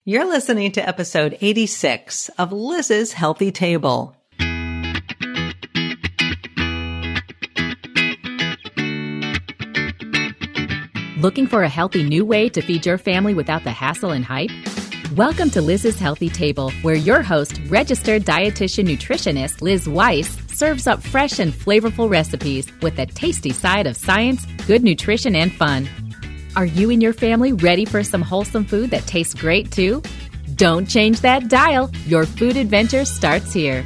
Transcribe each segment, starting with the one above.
You're listening to episode 86 of Liz's Healthy Table. Looking for a healthy new way to feed your family without the hassle and hype? Welcome to Liz's Healthy Table, where your host, registered dietitian nutritionist Liz Weiss, serves up fresh and flavorful recipes with a tasty side of science, good nutrition, and fun. Are you and your family ready for some wholesome food that tastes great too? Don't change that dial. Your food adventure starts here.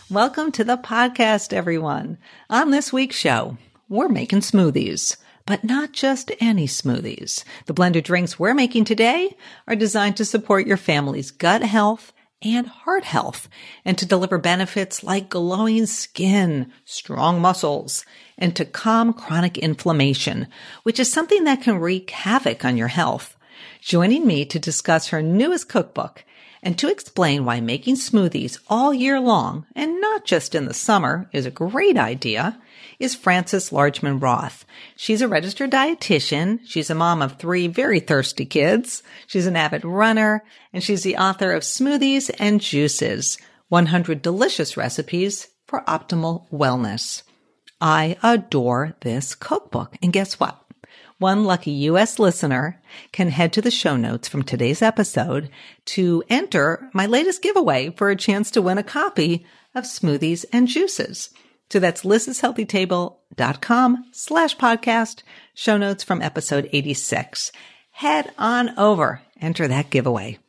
Welcome to the podcast, everyone. On this week's show, we're making smoothies, but not just any smoothies. The blended drinks we're making today are designed to support your family's gut health and heart health, and to deliver benefits like glowing skin, strong muscles, and to calm chronic inflammation, which is something that can wreak havoc on your health. Joining me to discuss her newest cookbook and to explain why making smoothies all year long, and not just in the summer, is a great idea, is Frances Largeman-Roth. She's a registered dietitian. She's a mom of 3 very thirsty kids. She's an avid runner, and she's the author of Smoothies and Juices, 100 delicious recipes for optimal wellness. I adore this cookbook. And guess what? One lucky U.S. listener can head to the show notes from today's episode to enter my latest giveaway for a chance to win a copy of Smoothies and Juices. So that's lizshealthytable.com/podcast, show notes from episode 86. Head on over, enter that giveaway.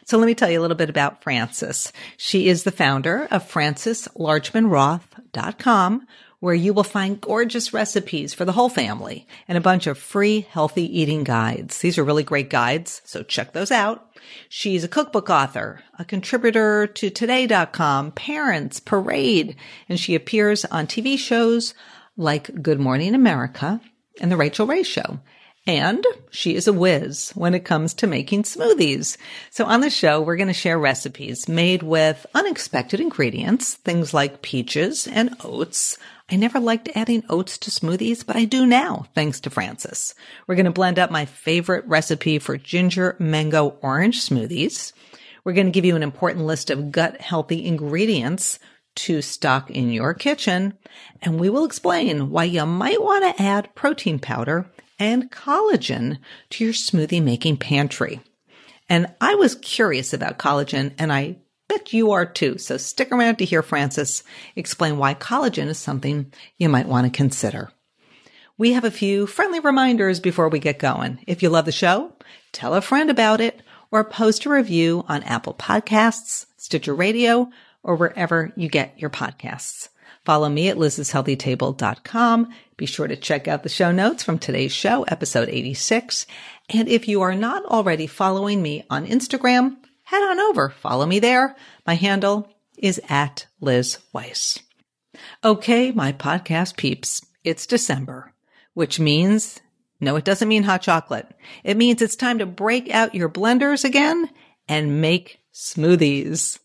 So let me tell you a little bit about Frances. She is the founder of FrancesLargemanRoth.com, where you will find gorgeous recipes for the whole family and a bunch of free healthy eating guides. These are really great guides, so check those out. She's a cookbook author, a contributor to Today.com, Parents, Parade, and she appears on TV shows like Good Morning America and The Rachael Ray Show. And she is a whiz when it comes to making smoothies. So on the show, we're going to share recipes made with unexpected ingredients, things like peaches and oats. I never liked adding oats to smoothies, but I do now, thanks to Frances. We're going to blend up my favorite recipe for ginger mango orange smoothies. We're going to give you an important list of gut-healthy ingredients to stock in your kitchen. And we will explain why you might want to add protein powder and collagen to your smoothie making pantry. And I was curious about collagen, and I bet you are too. So stick around to hear Frances explain why collagen is something you might want to consider. We have a few friendly reminders before we get going. If you love the show, tell a friend about it or post a review on Apple Podcasts, Stitcher Radio, or wherever you get your podcasts. Follow me at lizshealthytable.com. Be sure to check out the show notes from today's show, episode 86. And if you are not already following me on Instagram, head on over. Follow me there. My handle is @LizWeiss. Okay, my podcast peeps, it's December, which means, no, it doesn't mean hot chocolate. It means it's time to break out your blenders again and make smoothies.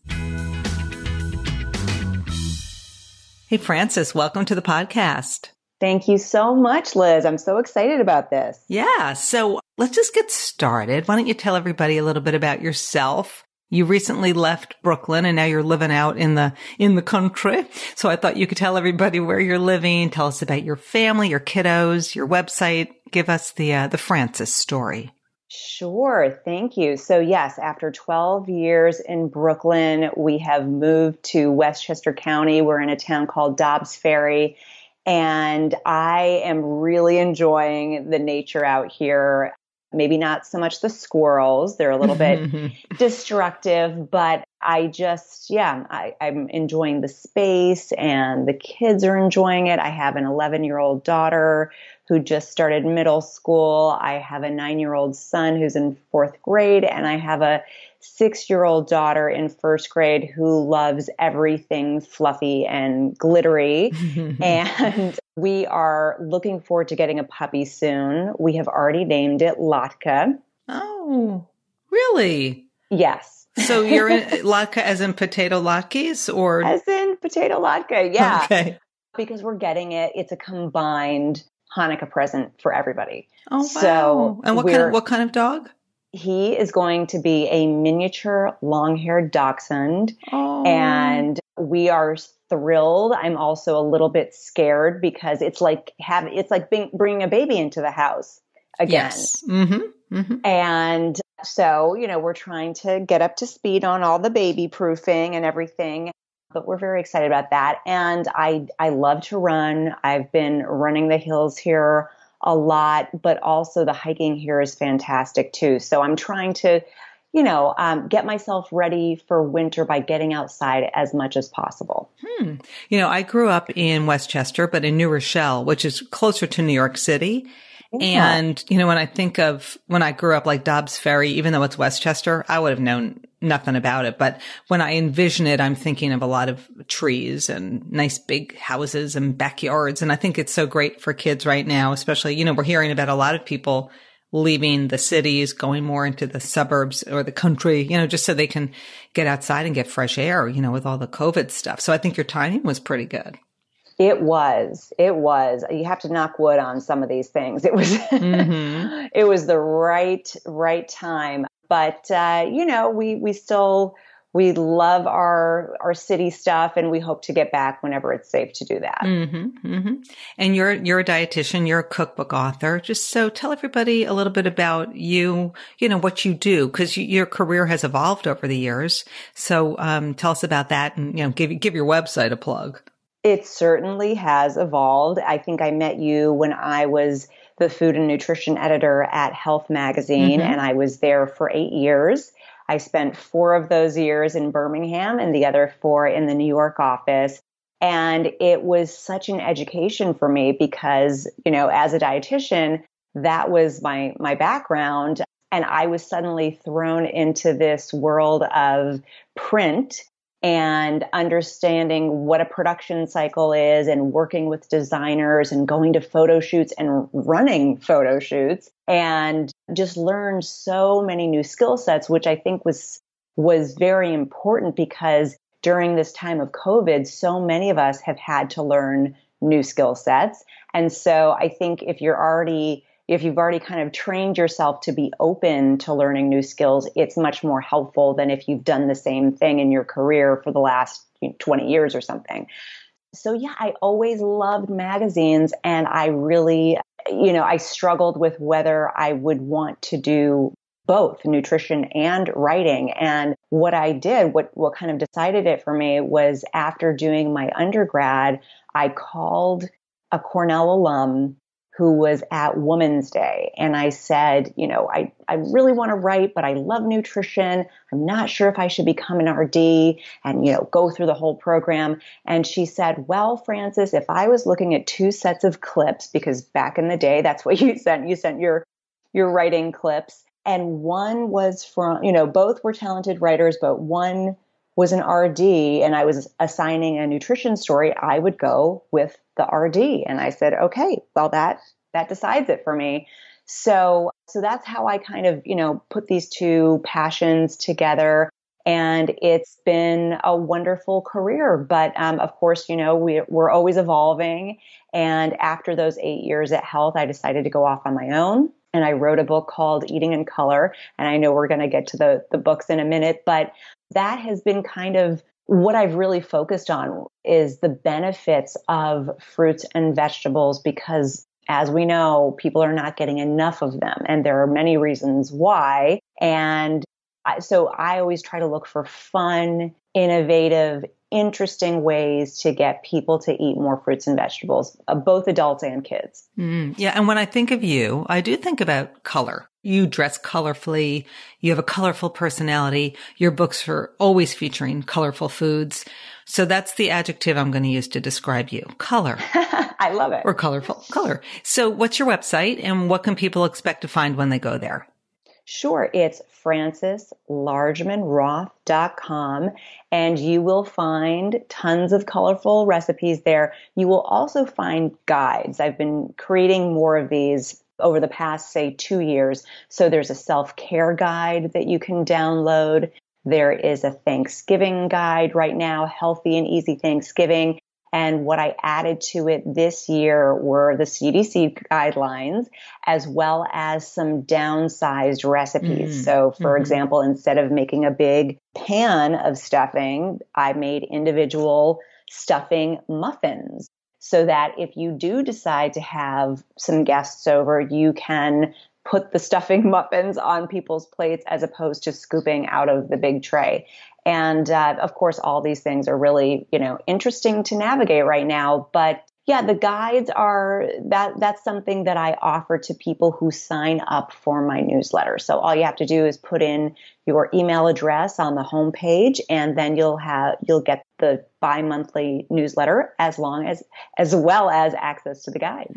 Hey, Frances, welcome to the podcast. Thank you so much, Liz. I'm so excited about this. Yeah. So let's just get started. Why don't you tell everybody a little bit about yourself? You recently left Brooklyn and now you're living out in the country. So I thought you could tell everybody where you're living. Tell us about your family, your kiddos, your website. Give us the Frances story. Sure. Thank you. So yes, after 12 years in Brooklyn, we have moved to Westchester County. We're in a town called Dobbs Ferry, and I am really enjoying the nature out here. Maybe not so much the squirrels. They're a little bit destructive, but I'm enjoying the space and the kids are enjoying it. I have an 11-year-old daughter who just started middle school. I have a 9-year-old son who's in 4th grade, and I have a 6-year-old daughter in 1st grade who loves everything fluffy and glittery. And we are looking forward to getting a puppy soon. We have already named it Latka. Oh, really? Yes. So you're in latke as in potato latkes, or? As in potato latke, yeah. Okay. Because we're getting it. It's a combined Hanukkah present for everybody. Oh, wow. So and what kind of dog? He is going to be a miniature long-haired dachshund. Oh. And we are thrilled. I'm also a little bit scared because it's like bringing a baby into the house again. Yes. Mm-hmm. Mm-hmm. And so, we're trying to get up to speed on all the baby proofing and everything, but we're very excited about that. And I love to run. I've been running the hills here a lot, but also the hiking here is fantastic too. So I'm trying to, get myself ready for winter by getting outside as much as possible. I grew up in Westchester, but in New Rochelle, which is closer to New York City. Yeah. And, when I think of when I grew up like Dobbs Ferry, even though it's Westchester, I would have known nothing about it. But when I envision it, I'm thinking of a lot of trees and nice big houses and backyards. And I think it's so great for kids right now, especially, we're hearing about a lot of people leaving the cities, going more into the suburbs or the country, just so they can get outside and get fresh air, with all the COVID stuff. So I think your timing was pretty good. It was. You have to knock wood on some of these things. It was, mm-hmm. It was the right time. But, we love our city stuff, and we hope to get back whenever it's safe to do that. Mm-hmm, mm-hmm. And you're a dietitian, you're a cookbook author. Just so tell everybody a little bit about you, what you do, because your career has evolved over the years. So tell us about that, and give your website a plug. It certainly has evolved. I think I met you when I was the food and nutrition editor at Health Magazine, mm-hmm. and I was there for 8 years. I spent 4 of those years in Birmingham and the other 4 in the New York office. And it was such an education for me because, as a dietitian, that was my background. And I was suddenly thrown into this world of print and understanding what a production cycle is and working with designers and going to photo shoots and running photo shoots, and just learned so many new skill sets, which I think was very important because during this time of COVID, so many of us have had to learn new skill sets. And so I think if you've already kind of trained yourself to be open to learning new skills, it's much more helpful than if you've done the same thing in your career for the last 20 years or something. So yeah, I always loved magazines, and I really, I struggled with whether I would want to do both nutrition and writing. And what I did, what kind of decided it for me was after doing my undergrad, I called a Cornell alum who was at Women's Day. And I said, I really want to write, but I love nutrition. I'm not sure if I should become an RD and, go through the whole program. And she said, well, Frances, if I was looking at 2 sets of clips, because back in the day, that's what you sent your writing clips. And one was from, both were talented writers, but one was an RD and I was assigning a nutrition story, I would go with the RD. And I said, okay, well, that decides it for me. So that's how I kind of, put these 2 passions together. And it's been a wonderful career. But of course, we're always evolving. And after those 8 years at Health, I decided to go off on my own. And I wrote a book called Eating in Color. And I know we're going to get to the books in a minute, but that has been kind of what I've really focused on is the benefits of fruits and vegetables, because as we know, people are not getting enough of them. And there are many reasons why. And so I always try to look for fun, innovative, interesting ways to get people to eat more fruits and vegetables, both adults and kids. Yeah. And when I think of you, I do think about color. You dress colorfully. You have a colorful personality. Your books are always featuring colorful foods. So that's the adjective I'm going to use to describe you. Color. I love it. Or colorful. Color. So what's your website and what can people expect to find when they go there? Sure. It's FrancesLargeman-Roth.com, and you will find tons of colorful recipes there. You will also find guides. I've been creating more of these over the past, say, 2 years. So there's a self-care guide that you can download. There is a Thanksgiving guide right now, Healthy and Easy Thanksgiving. And what I added to it this year were the CDC guidelines, as well as some downsized recipes. So, for example, instead of making a big pan of stuffing, I made individual stuffing muffins, so that if you do decide to have some guests over, you can put the stuffing muffins on people's plates as opposed to scooping out of the big tray. And of course, all these things are really, interesting to navigate right now. But yeah, the guides that's something that I offer to people who sign up for my newsletter. So all you have to do is put in your email address on the homepage, and then you'll get the bi-monthly newsletter as well as access to the guide.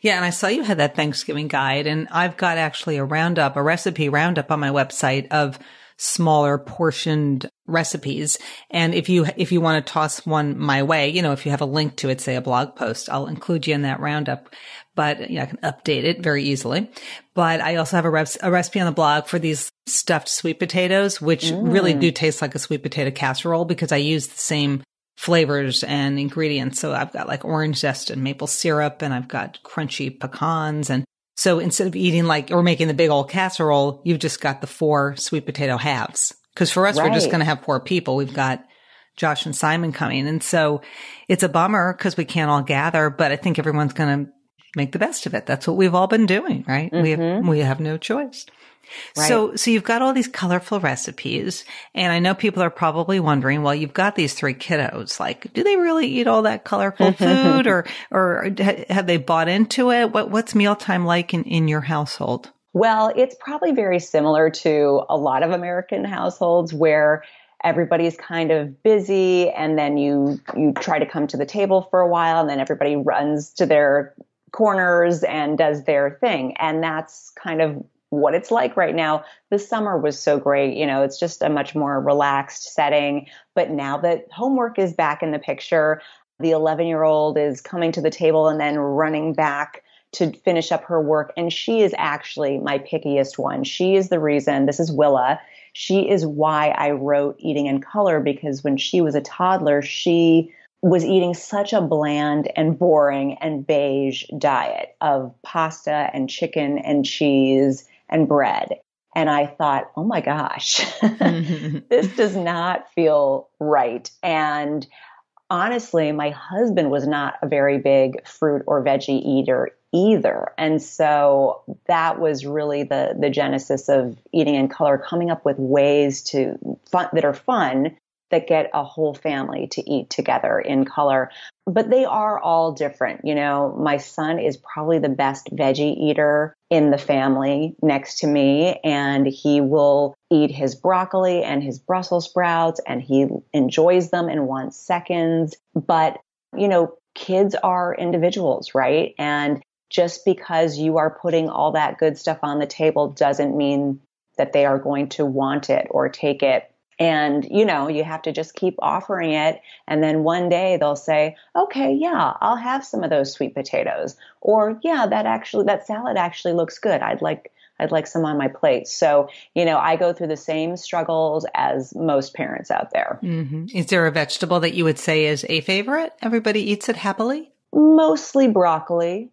Yeah. And I saw you had that Thanksgiving guide, and I've got actually a recipe roundup on my website of smaller portioned recipes. And if you want to toss one my way, if you have a link to it, say a blog post, I'll include you in that roundup. But I can update it very easily. But I also have a recipe on the blog for these stuffed sweet potatoes, which really do taste like a sweet potato casserole because I use the same flavors and ingredients. So I've got like orange zest and maple syrup, and I've got crunchy pecans. And so instead of eating or making the big old casserole, you've just got the 4 sweet potato halves. Because for us, We're just going to have 4 people. We've got Josh and Simon coming. And so it's a bummer because we can't all gather, but I think everyone's going to make the best of it. That's what we've all been doing, right? We have no choice. Right. So you've got all these colorful recipes, and I know people are probably wondering, well, you've got these 3 kiddos. Like, do they really eat all that colorful food, or have they bought into it? What's mealtime like in your household? Well, it's probably very similar to a lot of American households where everybody's kind of busy, and then you try to come to the table for a while, and then everybody runs to their corners and does their thing. And that's kind of what it's like right now. The summer was so great. It's just a much more relaxed setting. But now that homework is back in the picture, the 11-year-old is coming to the table and then running back to finish up her work. And she is actually my pickiest one. She is the reason. This is Willa. She is why I wrote Eating in Color, because when she was a toddler, she was eating such a bland and boring and beige diet of pasta and chicken and cheese and bread. And I thought, oh my gosh, this does not feel right. And honestly, my husband was not a very big fruit or veggie eater either. And so that was really the genesis of Eating in Color, coming up with ways that are fun, that get a whole family to eat together in color. But they are all different. My son is probably the best veggie eater in the family next to me, and he will eat his broccoli and his Brussels sprouts, and he enjoys them in 1 second. But, kids are individuals, right? And just because you are putting all that good stuff on the table doesn't mean that they are going to want it or take it. And, you have to just keep offering it. And then one day they'll say, okay, yeah, I'll have some of those sweet potatoes. Or, yeah, that salad actually looks good. I'd like some on my plate. So, I go through the same struggles as most parents out there. Mm-hmm. Is there a vegetable that you would say is a favorite? Everybody eats it happily? Mostly broccoli,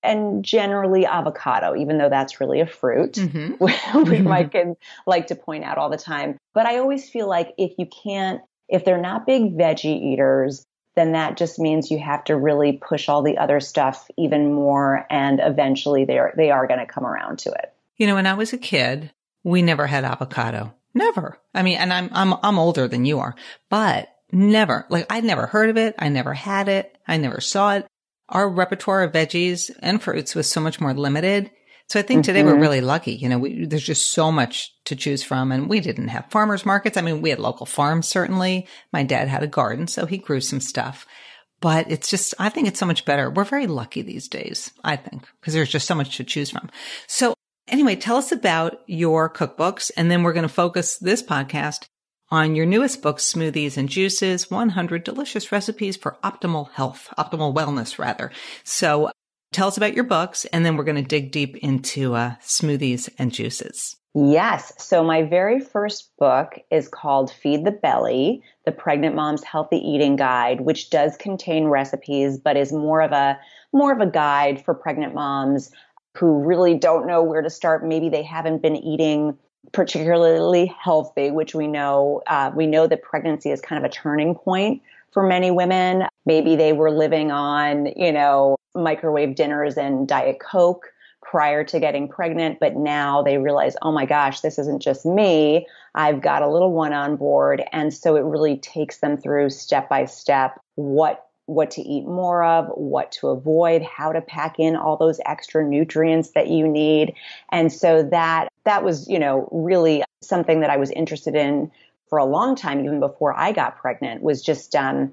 and generally avocado, even though that's really a fruit, which my kids like to point out all the time. But I always feel like if they're not big veggie eaters, then that just means you have to really push all the other stuff even more. And eventually they are going to come around to it. When I was a kid, we never had avocado. Never. I mean, and I'm older than you are, but never. Like, I'd never heard of it. I never had it. I never saw it. Our repertoire of veggies and fruits was so much more limited. So I think today we're really lucky. There's just so much to choose from, and we didn't have farmers markets. I mean, we had local farms, certainly. My dad had a garden, so he grew some stuff. But I think it's so much better. We're very lucky these days, I think, because there's just so much to choose from. So anyway, tell us about your cookbooks, and then we're going to focus this podcast on your newest book, Smoothies and Juices, 100 Delicious Recipes for Optimal Health, Optimal Wellness, rather. So tell us about your books, and then we're going to dig deep into smoothies and juices. Yes. So my very first book is called Feed the Belly, The Pregnant Mom's Healthy Eating Guide, which does contain recipes, but is more of a guide for pregnant moms who really don't know where to start. Maybe they haven't been eating particularly healthy, which we know that pregnancy is kind of a turning point for many women. Maybe they were living on, microwave dinners and Diet Coke prior to getting pregnant, but now they realize, oh my gosh, this isn't just me. I've got a little one on board. And so it really takes them through step by step what to eat more of, what to avoid, how to pack in all those extra nutrients that you need. And so that was, really something that I was interested in for a long time, even before I got pregnant, was just, how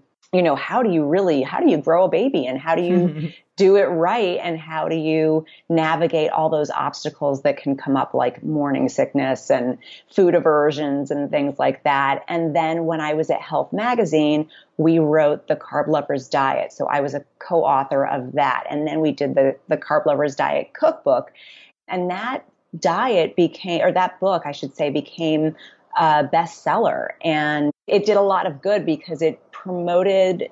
do you grow a baby, and how do you do it right? And how do you navigate all those obstacles that can come up, like morning sickness and food aversions and things like that. And then when I was at Health Magazine, we wrote the Carb Lover's Diet. So I was a co-author of that. And then we did the Carb Lover's Diet cookbook. And that book, I should say, became a bestseller. And it did a lot of good because it promoted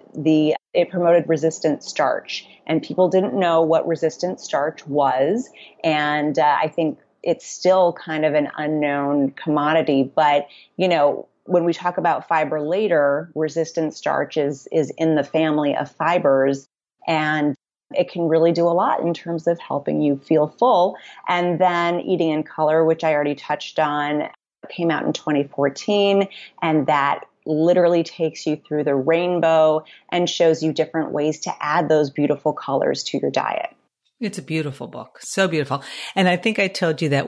resistant starch, and people didn't know what resistant starch was. And I think it's still kind of an unknown commodity, but when we talk about fiber later, resistant starch is in the family of fibers, and it can really do a lot in terms of helping you feel full. And then Eating in Color, which I already touched on, came out in 2014, and that literally takes you through the rainbow and shows you different ways to add those beautiful colors to your diet. It's a beautiful book. So beautiful. And I think I told you that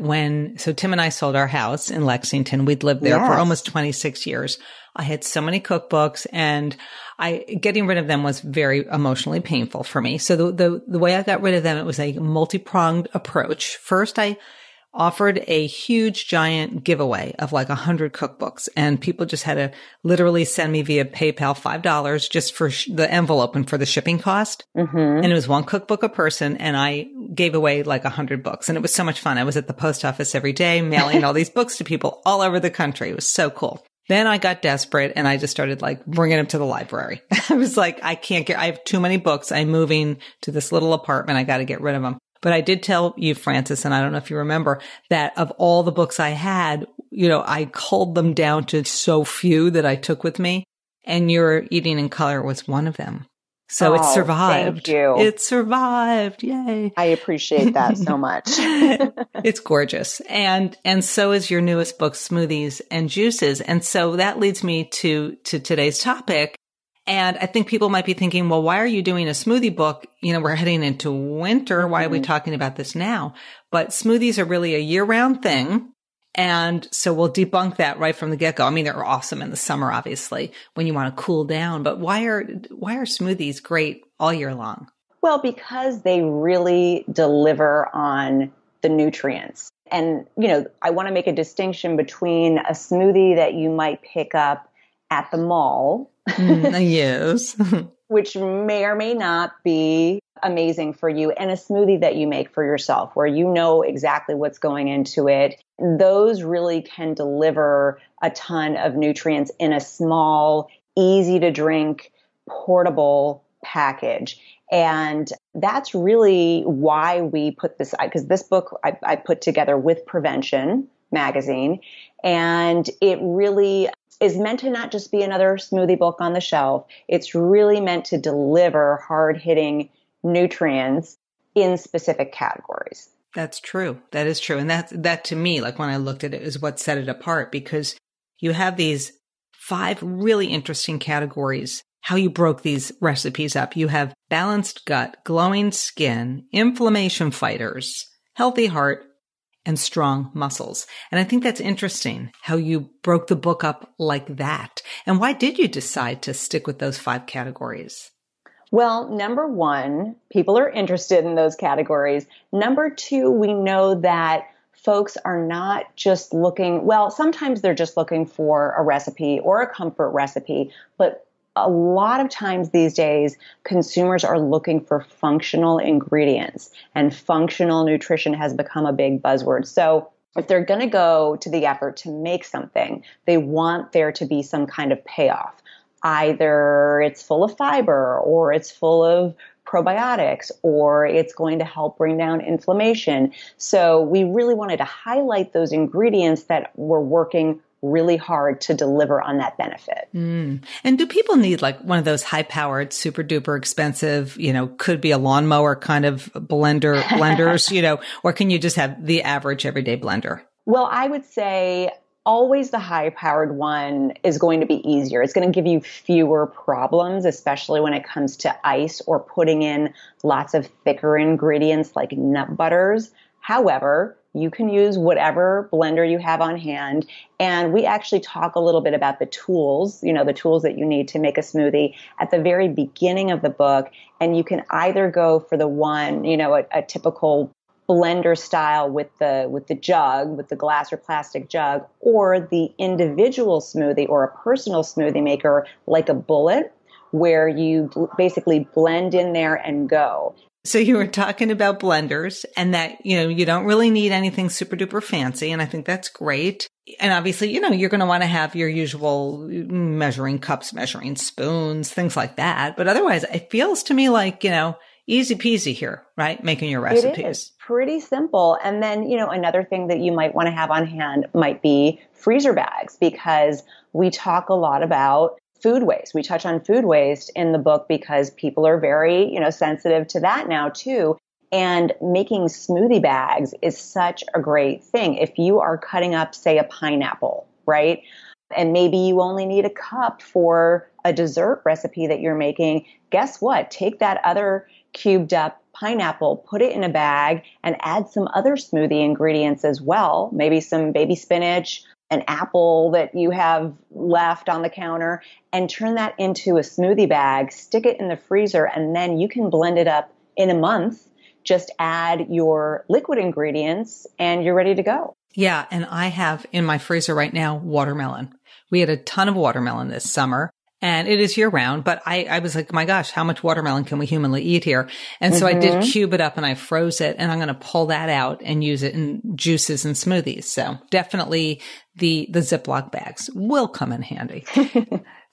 so Tim and I sold our house in Lexington. We'd lived there for almost 26 years. I had so many cookbooks, and getting rid of them was very emotionally painful for me. So the way I got rid of them, it was a multi-pronged approach. First, I offered a huge giant giveaway of like 100 cookbooks, and people just had to literally send me via PayPal $5 just for the envelope and for the shipping cost. Mm-hmm. And it was one cookbook a person, and I gave away like 100 books, and it was so much fun. I was at the post office every day mailing all these books to people all over the country. It was so cool. Then I got desperate, and I just started like bringing them to the library. I was like, I have too many books. I'm moving to this little apartment. I got to get rid of them. But I did tell you, Frances, and I don't know if you remember, that of all the books I had, I culled them down to so few that I took with me. And your Eating in Color was one of them. So it survived. Thank you. It survived. Yay. I appreciate that so much. It's gorgeous. And so is your newest book, Smoothies and Juices. And so that leads me to today's topic. And I think people might be thinking, well, why are you doing a smoothie book? We're heading into winter. Why are we talking about this now? But smoothies are really a year-round thing. And so we'll debunk that right from the get-go. I mean, they're awesome in the summer, obviously, when you want to cool down. But why are smoothies great all year long? Well, because they really deliver on the nutrients. And, I want to make a distinction between a smoothie that you might pick up at the mall. Yes. Which may or may not be amazing for you, and a smoothie that you make for yourself, where you know exactly what's going into it. Those really can deliver a ton of nutrients in a small, easy to drink, portable package. And that's really why we put this, because this book I put together with Prevention magazine, and it really is meant to not just be another smoothie book on the shelf. It's really meant to deliver hard-hitting nutrients in specific categories. That's true. That is true. And that to me, like when I looked at it, is what set it apart, because you have these 5 really interesting categories, how you broke these recipes up. You have balanced gut, glowing skin, inflammation fighters, healthy heart, and strong muscles. And I think that's interesting how you broke the book up like that. And why did you decide to stick with those 5 categories? Well, number 1, people are interested in those categories. Number 2, we know that folks are not just looking, well, sometimes they're just looking for a recipe or a comfort recipe, but a lot of times these days, consumers are looking for functional ingredients, and functional nutrition has become a big buzzword. So if they're going to go to the effort to make something, they want there to be some kind of payoff. Either it's full of fiber, or it's full of probiotics, or it's going to help bring down inflammation. So we really wanted to highlight those ingredients that were working really hard to deliver on that benefit. And do people need like one of those high powered, super duper expensive, could be a lawnmower kind of blenders, or can you just have the average everyday blender? Well, I would say always the high powered one is going to be easier. It's going to give you fewer problems, especially when it comes to ice or putting in lots of thicker ingredients like nut butters. However, you can use whatever blender you have on hand. And we actually talk a little bit about the tools, the tools that you need to make a smoothie at the very beginning of the book. And you can either go for the one, a typical blender style with the jug, with the glass or plastic jug, or the individual smoothie or a personal smoothie maker like a bullet, where you basically blend in there and go. So you were talking about blenders and that, you don't really need anything super duper fancy. And I think that's great. And obviously, you're going to want to have your usual measuring cups, measuring spoons, things like that. But otherwise, it feels to me like, easy peasy here, right? Making your recipes. It is pretty simple. And then, another thing that you might want to have on hand might be freezer bags, because we talk a lot about food waste. We touch on food waste in the book because people are very, sensitive to that now too. And making smoothie bags is such a great thing. If you are cutting up, say, a pineapple, right? And maybe you only need a cup for a dessert recipe that you're making. Guess what? Take that other cubed up pineapple, put it in a bag, and add some other smoothie ingredients as well. Maybe some baby spinach, an apple that you have left on the counter, and turn that into a smoothie bag, stick it in the freezer, and then you can blend it up in a month. Just add your liquid ingredients and you're ready to go. Yeah. And I have in my freezer right now, watermelon. We had a ton of watermelon this summer. And it is year round, but I was like, my gosh, how much watermelon can we humanly eat here? And so I did cube it up and I froze it, and I'm going to pull that out and use it in juices and smoothies. So definitely the Ziploc bags will come in handy.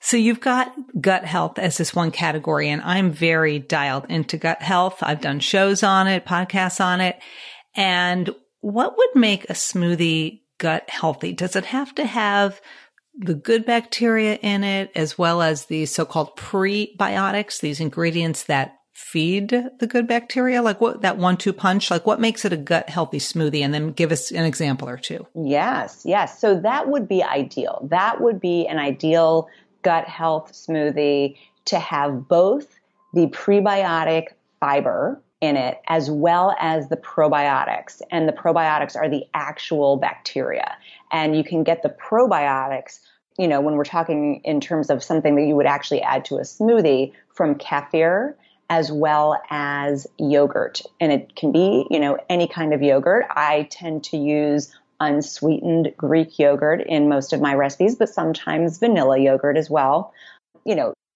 So you've got gut health as this one category, and I'm very dialed into gut health. I've done shows on it, podcasts on it. And what would make a smoothie gut healthy? Does it have to have the good bacteria in it, as well as the so-called prebiotics, these ingredients that feed the good bacteria? Like what, that 1-2 punch, like what makes it a gut healthy smoothie? And then give us an example or two. Yes. So that would be ideal. That would be an ideal gut health smoothie, to have both the prebiotic fiber in it as well as the probiotics. And the probiotics are the actual bacteria. And you can get the probiotics, when we're talking in terms of something that you would actually add to a smoothie, from kefir as well as yogurt. And it can be, any kind of yogurt. I tend to use unsweetened Greek yogurt in most of my recipes, but sometimes vanilla yogurt as well.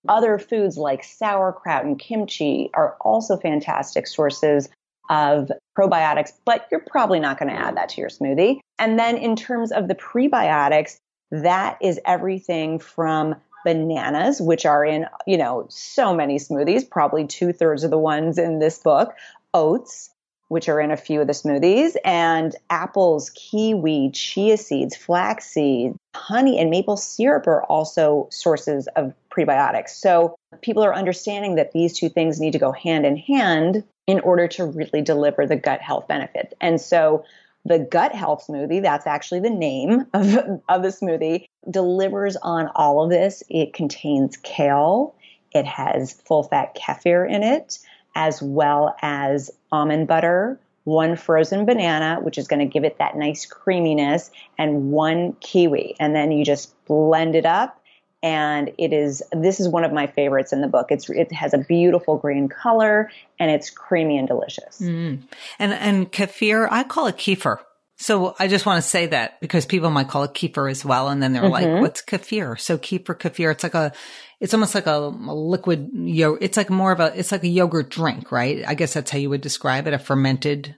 Other foods like sauerkraut and kimchi are also fantastic sources of probiotics, but you're probably not going to add that to your smoothie. And then in terms of the prebiotics, that is everything from bananas, which are in, so many smoothies, probably 2/3 of the ones in this book, oats, which are in a few of the smoothies, and apples, kiwi, chia seeds, flax seeds, honey, and maple syrup are also sources of prebiotics. So people are understanding that these two things need to go hand in hand in order to really deliver the gut health benefits. And so the gut health smoothie, that's actually the name of the smoothie, delivers on all of this. It contains kale. It has full fat kefir in it, as well as almond butter, 1 frozen banana, which is going to give it that nice creaminess, and 1 kiwi. And then you just blend it up. And this is one of my favorites in the book. It has a beautiful green color, and it's creamy and delicious. And kefir, I call it kefir. So I just want to say that because people might call it kefir as well. And then they're like, what's kefir? So kefir, it's almost like a liquid yogurt. It's like it's like a yogurt drink, right? I guess that's how you would describe it. A fermented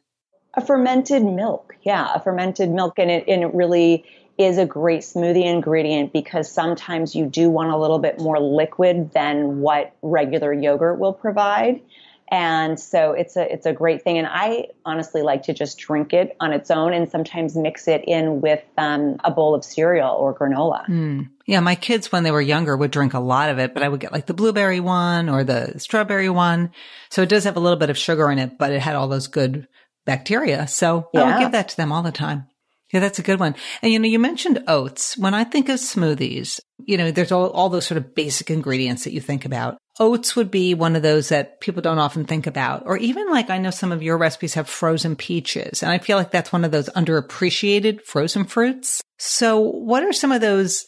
milk. Yeah. A fermented milk. And it really is a great smoothie ingredient because sometimes you do want a little bit more liquid than what regular yogurt will provide. And so it's a great thing. And I honestly like to just drink it on its own and sometimes mix it in with a bowl of cereal or granola. Yeah, my kids, when they were younger, would drink a lot of it, but I would get like the blueberry one or the strawberry one. So it does have a little bit of sugar in it, but it had all those good bacteria. So I would give that to them all the time. Yeah, that's a good one. And, you mentioned oats. When I think of smoothies, there's all those sort of basic ingredients that you think about. Oats would be one of those that people don't often think about. Or even like I know some of your recipes have frozen peaches. And I feel like that's one of those underappreciated frozen fruits. So what are some of those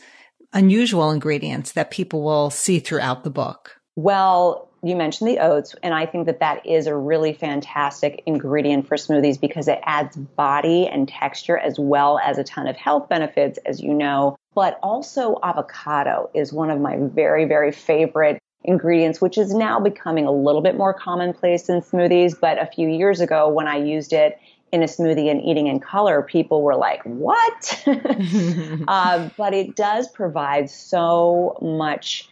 unusual ingredients that people will see throughout the book? Well, you mentioned the oats, and I think that is a really fantastic ingredient for smoothies because it adds body and texture as well as a ton of health benefits, as you know. But also avocado is one of my very, very favorite ingredients, which is now becoming a little bit more commonplace in smoothies. But a few years ago, when I used it in a smoothie and eating in color, people were like, what? But it does provide so much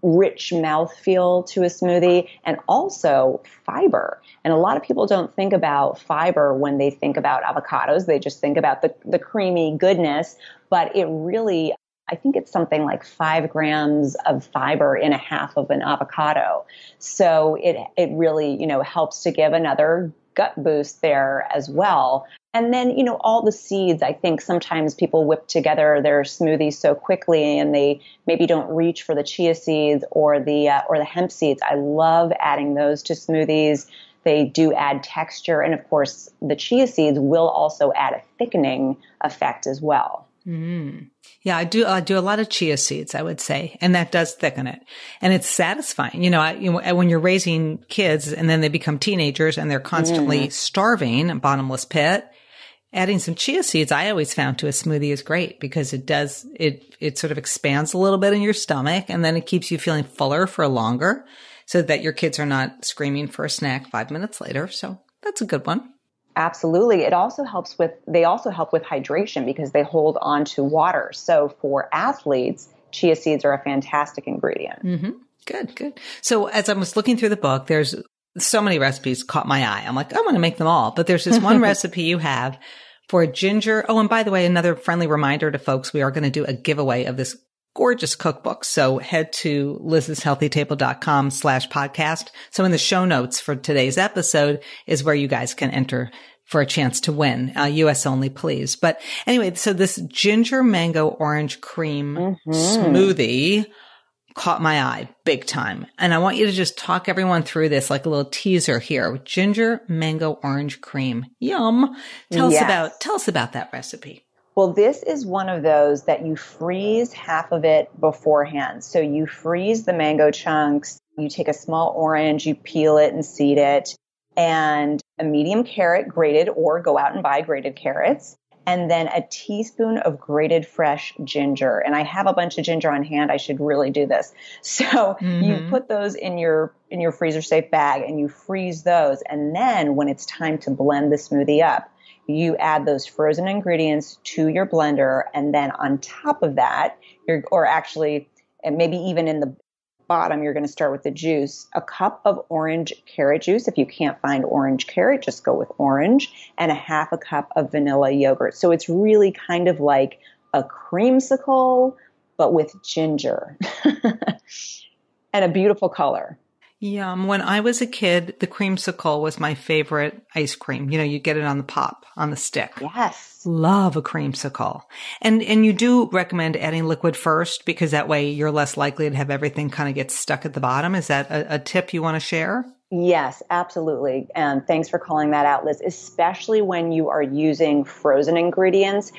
rich mouthfeel to a smoothie and also fiber. And a lot of people don't think about fiber when they think about avocados. They just think about the creamy goodness, but it really, I think it's something like 5 grams of fiber in a half of an avocado. So it really, helps to give another gut boost there as well. And then, all the seeds, I think sometimes people whip together their smoothies so quickly and they maybe don't reach for the chia seeds or the hemp seeds. I love adding those to smoothies. They do add texture. And of course, the chia seeds will also add a thickening effect as well. Yeah, I do a lot of chia seeds, I would say, and that does thicken it. And it's satisfying. When you're raising kids and then they become teenagers and they're constantly starving, a bottomless pit, adding some chia seeds, I always found to a smoothie is great because it sort of expands a little bit in your stomach and then it keeps you feeling fuller for longer so that your kids are not screaming for a snack 5 minutes later. So that's a good one. Absolutely. They also help with hydration because they hold on to water. So for athletes, chia seeds are a fantastic ingredient. Good. So as I was looking through the book, there's so many recipes caught my eye. I'm like, I want to make them all. But there's this one recipe you have for ginger. Oh, and by the way, another friendly reminder to folks, we are going to do a giveaway of this gorgeous cookbook. So head to lizshealthytable.com/podcast. So in the show notes for today's episode is where you guys can enter for a chance to win. US only, please. But anyway, so this ginger mango orange cream smoothie caught my eye big time. And I want you to just talk everyone through this like a little teaser here. Ginger mango orange cream. Yum. Tell us about that recipe. Well, this is one of those that you freeze half of it beforehand. So you freeze the mango chunks, you take a small orange, you peel it and seed it, and a medium carrot grated, or go out and buy grated carrots, and then a teaspoon of grated fresh ginger. And I have a bunch of ginger on hand. I should really do this. So you put those in your freezer safe bag and you freeze those. And then when it's time to blend the smoothie up, you add those frozen ingredients to your blender. And then on top of that, and maybe even in the bottom, you're going to start with the juice, a cup of orange carrot juice. If you can't find orange carrot, just go with orange, and a half a cup of vanilla yogurt. So it's really kind of like a creamsicle, but with ginger and a beautiful color. Yum. When I was a kid, the creamsicle was my favorite ice cream. You get it on the pop, on the stick. Yes. Love a creamsicle. And you do recommend adding liquid first because that way you're less likely to have everything kind of get stuck at the bottom. Is that a tip you want to share? Yes, absolutely. And thanks for calling that out, Liz. Especially when you are using frozen ingredients,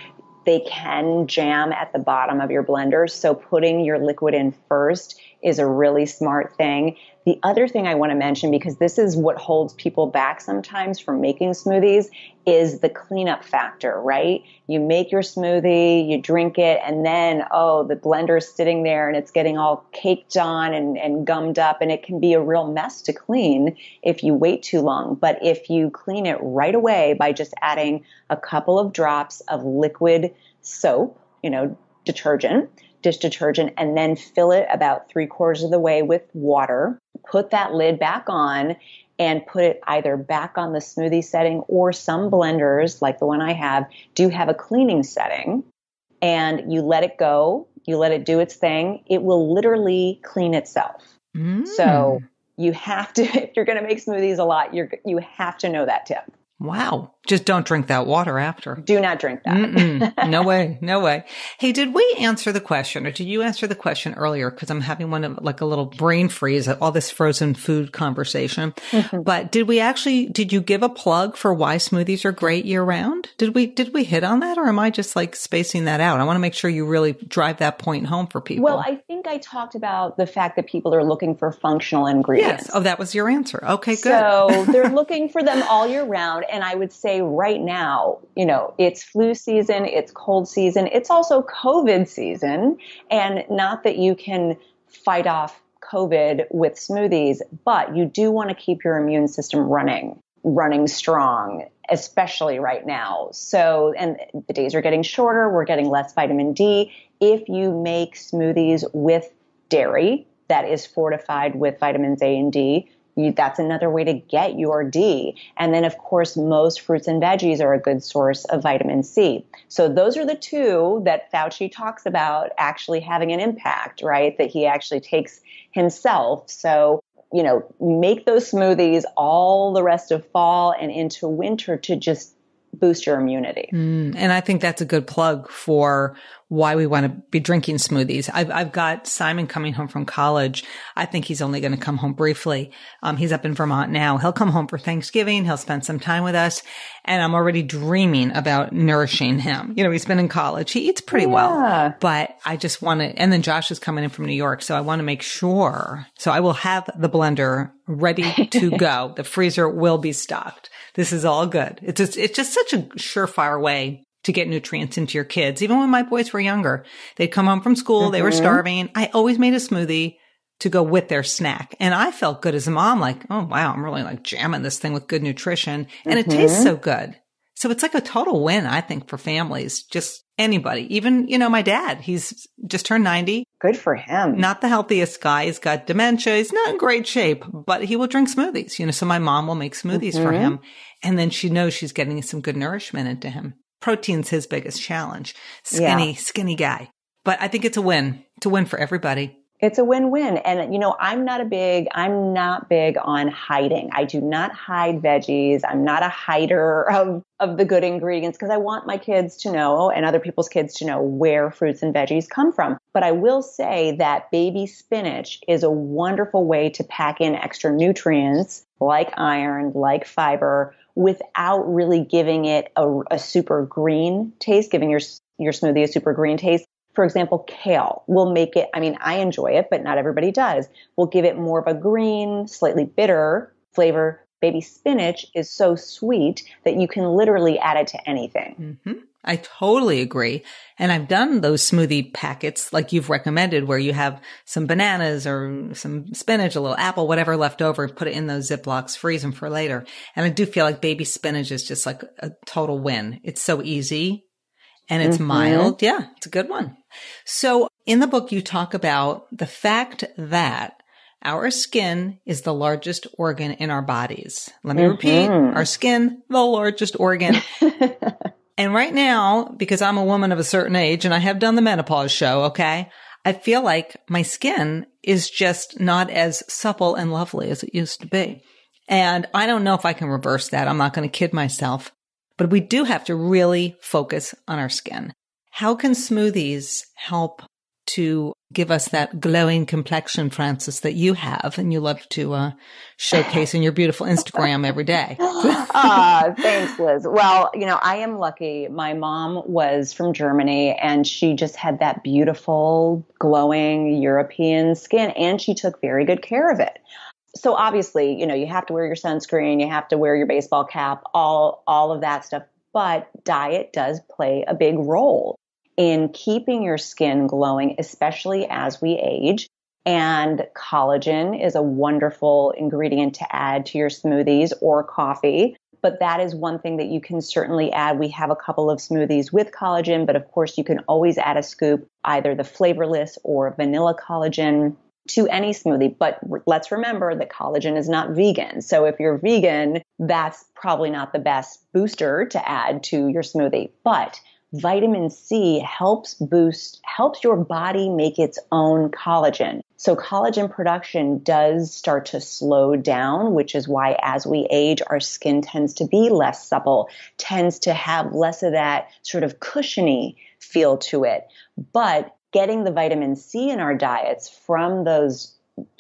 they can jam at the bottom of your blender. So putting your liquid in first is a really smart thing. The other thing I want to mention, because this is what holds people back sometimes from making smoothies, is the cleanup factor, right? You make your smoothie, you drink it, and then, the blender's sitting there and it's getting all caked on and gummed up, and it can be a real mess to clean if you wait too long. But if you clean it right away by just adding a couple of drops of liquid soap, dish detergent, and then fill it about 3/4 of the way with water, put that lid back on, and put it either back on the smoothie setting, or some blenders, like the one I have, do have a cleaning setting, and you let it go, you let it do its thing. It will literally clean itself. So you have to, if you're going to make smoothies a lot, you have to know that tip. Wow. Just don't drink that water after. Do not drink that. No way. No way. Hey, did we answer the question, or did you answer the question earlier? Because I'm having like a little brain freeze at all this frozen food conversation. But did you give a plug for why smoothies are great year round? Did we hit on that, or am I just like spacing that out? I want to make sure you really drive that point home for people. Well, I think I talked about the fact that people are looking for functional ingredients. Yes. Oh, that was your answer. Okay, good. So they're looking for them all year round. And I would say right now, it's flu season, it's cold season, it's also COVID season. And not that you can fight off COVID with smoothies, but you do want to keep your immune system running strong, especially right now. So, and the days are getting shorter, we're getting less vitamin D. If you make smoothies with dairy that is fortified with vitamins A and D, that's another way to get your D. And then, of course, most fruits and veggies are a good source of vitamin C. So those are the two that Fauci talks about actually having an impact, right? That he actually takes himself. So, make those smoothies all the rest of fall and into winter to just boost your immunity. And I think that's a good plug for why we want to be drinking smoothies. I've got Simon coming home from college. I think he's only going to come home briefly. He's up in Vermont now. He'll come home for Thanksgiving. He'll spend some time with us. And I'm already dreaming about nourishing him. He's been in college. He eats pretty well, but I just want to, and then Josh is coming in from New York. So I want to make sure. So I will have the blender ready to go. The freezer will be stocked. This is all good. It's just such a surefire way to get nutrients into your kids. Even when my boys were younger, they'd come home from school, they were starving. I always made a smoothie to go with their snack. And I felt good as a mom, like, oh, wow, I'm really like jamming this thing with good nutrition. And it tastes so good. So it's like a total win, I think, for families, just anybody. Even, my dad, he's just turned 90. Good for him. Not the healthiest guy. He's got dementia. He's not in great shape, but he will drink smoothies, so my mom will make smoothies for him. And then she knows she's getting some good nourishment into him. Protein's his biggest challenge. Skinny guy. But I think it's a win. It's a win for everybody. It's a win-win. And, I'm not big on hiding. I do not hide veggies. I'm not a hider of the good ingredients, because I want my kids to know, and other people's kids to know, where fruits and veggies come from. But I will say that baby spinach is a wonderful way to pack in extra nutrients like iron, like fiber, without really giving it a super green taste, giving your smoothie a super green taste. For example, kale will make it, I enjoy it, but not everybody does. We'll give it more of a green, slightly bitter flavor. Baby spinach is so sweet that you can literally add it to anything. I totally agree. And I've done those smoothie packets like you've recommended, where you have some bananas or some spinach, a little apple, whatever left over, put it in those Ziplocs, freeze them for later. And I do feel like baby spinach is just like a total win. It's so easy. And it's mild. Yeah, it's a good one. So in the book, you talk about the fact that our skin is the largest organ in our bodies. Let me repeat, our skin, the largest organ. And right now, because I'm a woman of a certain age and I have done the menopause show, okay, I feel like my skin is just not as supple and lovely as it used to be. And I don't know if I can reverse that. I'm not going to kid myself. But we do have to really focus on our skin. How can smoothies help to give us that glowing complexion, Frances, that you have and you love to showcase in your beautiful Instagram every day? Thanks, Liz. Well, I am lucky. My mom was from Germany, and she just had that beautiful, glowing European skin, and she took very good care of it. So obviously, you have to wear your sunscreen, you have to wear your baseball cap, all of that stuff. But diet does play a big role in keeping your skin glowing, especially as we age. And collagen is a wonderful ingredient to add to your smoothies or coffee. But that is one thing that you can certainly add. We have a couple of smoothies with collagen, but of course you can always add a scoop, either the flavorless or vanilla collagen to any smoothie. But let's remember that collagen is not vegan. So if you're vegan, that's probably not the best booster to add to your smoothie. But vitamin C helps your body make its own collagen. So collagen production does start to slow down, which is why as we age, our skin tends to be less supple, tends to have less of that sort of cushiony feel to it. But getting the vitamin C in our diets from those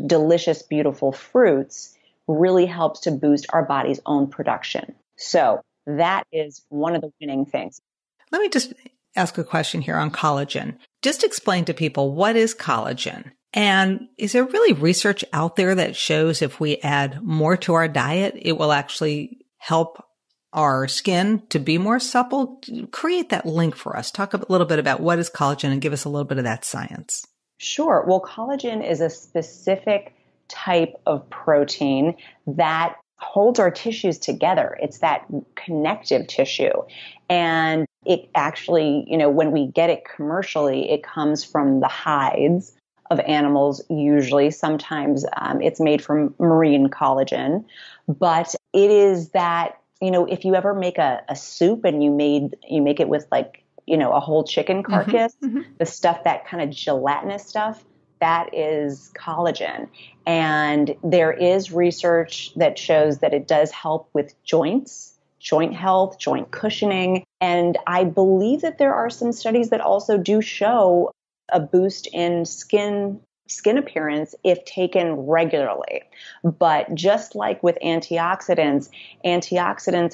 delicious, beautiful fruits really helps to boost our body's own production. So that is one of the winning things. Let me just ask a question here on collagen. Just explain to people, what is collagen? And is there really research out there that shows if we add more to our diet, it will actually help our skin to be more supple? Create that link for us. Talk a little bit about what is collagen and give us a little bit of that science. Sure. Well, collagen is a specific type of protein that holds our tissues together. It's that connective tissue. And it actually, when we get it commercially, it comes from the hides of animals, usually. Sometimes it's made from marine collagen. But it is that, if you ever make a soup and you make it with a whole chicken carcass, the stuff, that kind of gelatinous stuff, that is collagen. And there is research that shows that it does help with joints, joint health, joint cushioning. And I believe that there are some studies that also do show a boost in skin appearance if taken regularly. But just like with antioxidants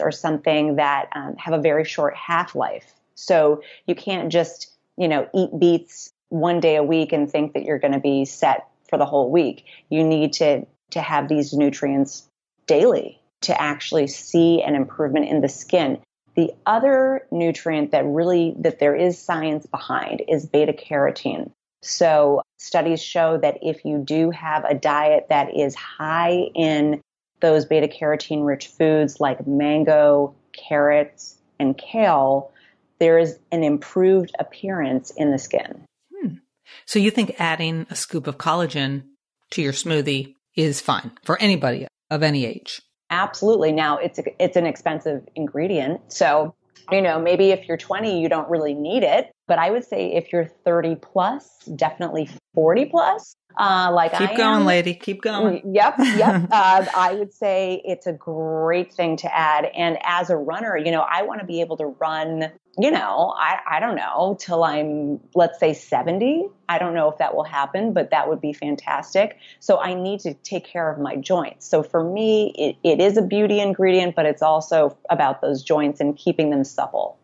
are something that have a very short half-life. So you can't just, eat beets one day a week and think that you're going to be set for the whole week. You need to have these nutrients daily to actually see an improvement in the skin. The other nutrient that there is science behind is beta carotene. So studies show that if you do have a diet that is high in those beta carotene rich foods like mango, carrots, and kale, there is an improved appearance in the skin. So you think adding a scoop of collagen to your smoothie is fine for anybody of any age? Absolutely. Now, it's an expensive ingredient. So, maybe if you're 20, you don't really need it. But I would say if you're 30 plus, definitely 40 plus, Keep going, lady. Keep going. Yep. I would say it's a great thing to add. And as a runner, I want to be able to run, I don't know, till I'm, let's say 70. I don't know if that will happen, but that would be fantastic. So I need to take care of my joints. So for me, it is a beauty ingredient, but it's also about those joints and keeping them supple.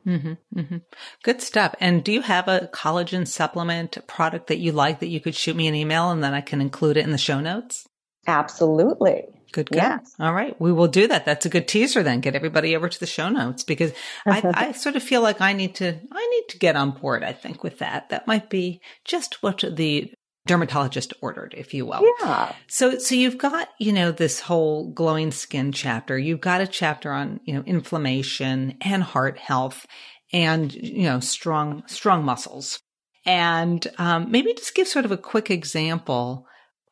Good stuff. And do you have a collagen supplement product that you like that you could shoot me an email and then I can include it in the show notes? Absolutely. Good. Yes. All right. We will do that. That's a good teaser then. Get everybody over to the show notes because I sort of feel like I need to get on board, I think, with that. That might be just what the dermatologist ordered, if you will. Yeah. So you've got, this whole glowing skin chapter. You've got a chapter on, inflammation and heart health and, strong muscles. And maybe just give sort of a quick example